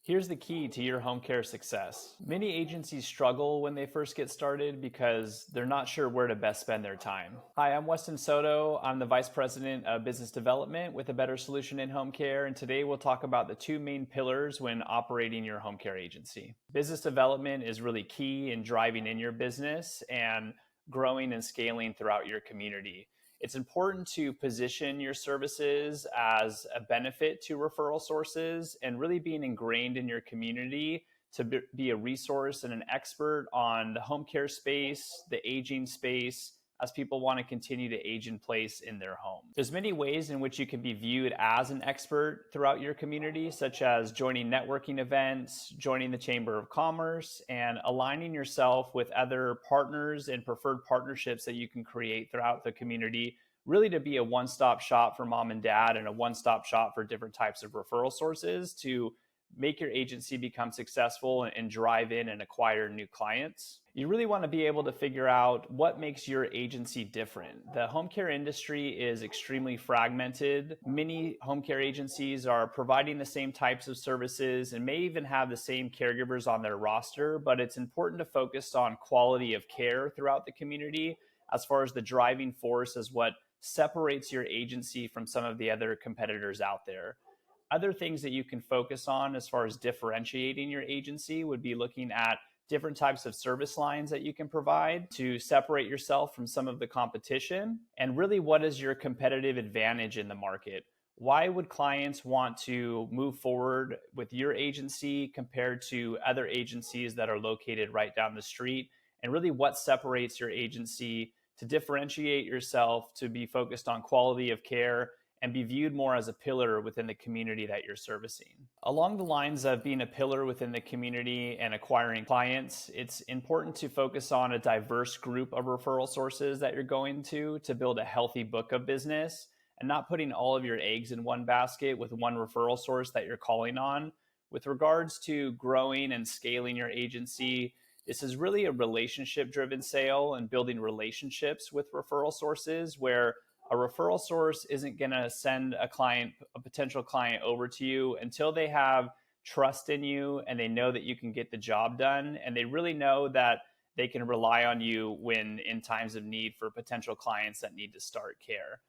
Here's the key to your home care success. Many agencies struggle when they first get started because they're not sure where to best spend their time. Hi, I'm Weston Soto. I'm the Vice President of Business Development with A Better Solution in Home Care, and today we'll talk about the two main pillars when operating your home care agency. Business development is really key in driving in your business and growing and scaling throughout your community. It's important to position your services as a benefit to referral sources and really being ingrained in your community to be a resource and an expert on the home care space, the aging space, as people want to continue to age in place in their home. There's many ways in which you can be viewed as an expert throughout your community, such as joining networking events, joining the Chamber of Commerce, and aligning yourself with other partners and preferred partnerships that you can create throughout the community, really to be a one-stop shop for mom and dad and a one-stop shop for different types of referral sources to make your agency become successful and drive in and acquire new clients. You really want to be able to figure out what makes your agency different. The home care industry is extremely fragmented. Many home care agencies are providing the same types of services and may even have the same caregivers on their roster, but it's important to focus on quality of care throughout the community as far as the driving force as what separates your agency from some of the other competitors out there. Other things that you can focus on as far as differentiating your agency would be looking at different types of service lines that you can provide to separate yourself from some of the competition. And really, what is your competitive advantage in the market? Why would clients want to move forward with your agency compared to other agencies that are located right down the street? And really, what separates your agency to differentiate yourself, to be focused on quality of care, and be viewed more as a pillar within the community that you're servicing. Along the lines of being a pillar within the community and acquiring clients, it's important to focus on a diverse group of referral sources that you're going to build a healthy book of business and not putting all of your eggs in one basket with one referral source that you're calling on. With regards to growing and scaling your agency, this is really a relationship-driven sale and building relationships with referral sources where a referral source isn't going to send a potential client over to you until they have trust in you and they know that you can get the job done and they really know that they can rely on you when in times of need for potential clients that need to start care.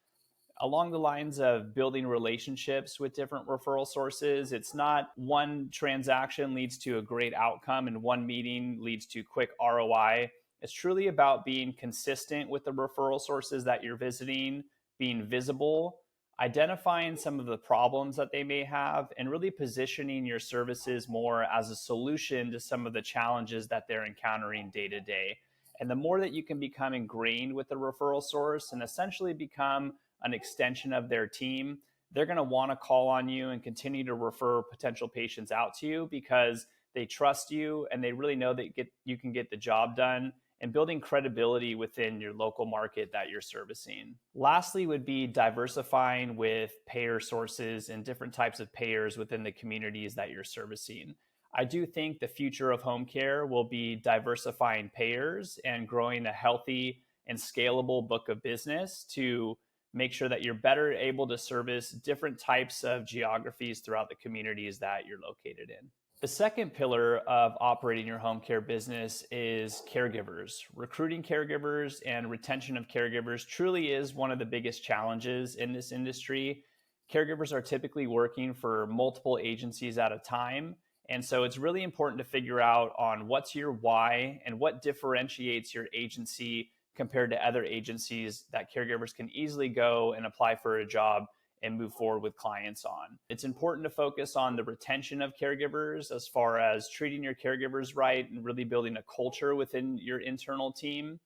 Along the lines of building relationships with different referral sources, it's not one transaction leads to a great outcome and one meeting leads to quick ROI. It's truly about being consistent with the referral sources that you're visiting, being visible, identifying some of the problems that they may have, and really positioning your services more as a solution to some of the challenges that they're encountering day to day. And the more that you can become ingrained with the referral source and essentially become an extension of their team, they're going to want to call on you and continue to refer potential patients out to you because they trust you and they really know that you can get the job done, and building credibility within your local market that you're servicing. Lastly would be diversifying with payer sources and different types of payers within the communities that you're servicing. I do think the future of home care will be diversifying payers and growing a healthy and scalable book of business to make sure that you're better able to service different types of geographies throughout the communities that you're located in. The second pillar of operating your home care business is caregivers. Recruiting caregivers and retention of caregivers truly is one of the biggest challenges in this industry. Caregivers are typically working for multiple agencies at a time. And so it's really important to figure out on what's your why and what differentiates your agency compared to other agencies that caregivers can easily go and apply for a job and move forward with clients on. It's important to focus on the retention of caregivers as far as treating your caregivers right and really building a culture within your internal team.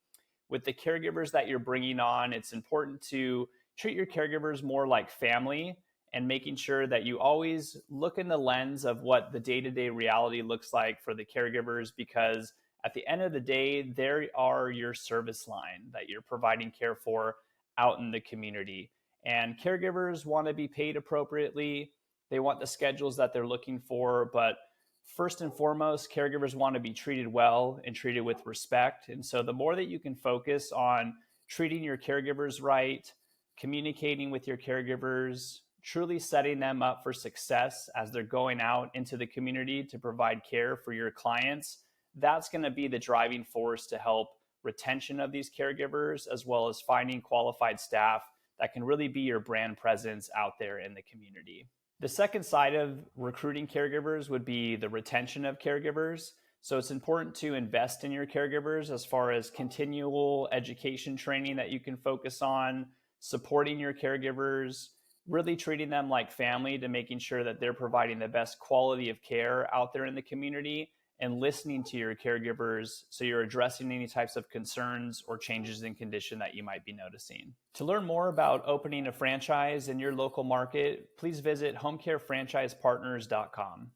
With the caregivers that you're bringing on, it's important to treat your caregivers more like family and making sure that you always look in the lens of what the day-to-day reality looks like for the caregivers, because at the end of the day, they are your service line that you're providing care for out in the community. And caregivers want to be paid appropriately. They want the schedules that they're looking for. But first and foremost, caregivers want to be treated well and treated with respect. And so the more that you can focus on treating your caregivers right, communicating with your caregivers, truly setting them up for success as they're going out into the community to provide care for your clients, that's going to be the driving force to help retention of these caregivers, as well as finding qualified staff that can really be your brand presence out there in the community. The second side of recruiting caregivers would be the retention of caregivers. So it's important to invest in your caregivers as far as continual education training that you can focus on, supporting your caregivers, really treating them like family to making sure that they're providing the best quality of care out there in the community, and listening to your caregivers so you're addressing any types of concerns or changes in condition that you might be noticing. To learn more about opening a franchise in your local market, please visit homecarefranchisepartners.com.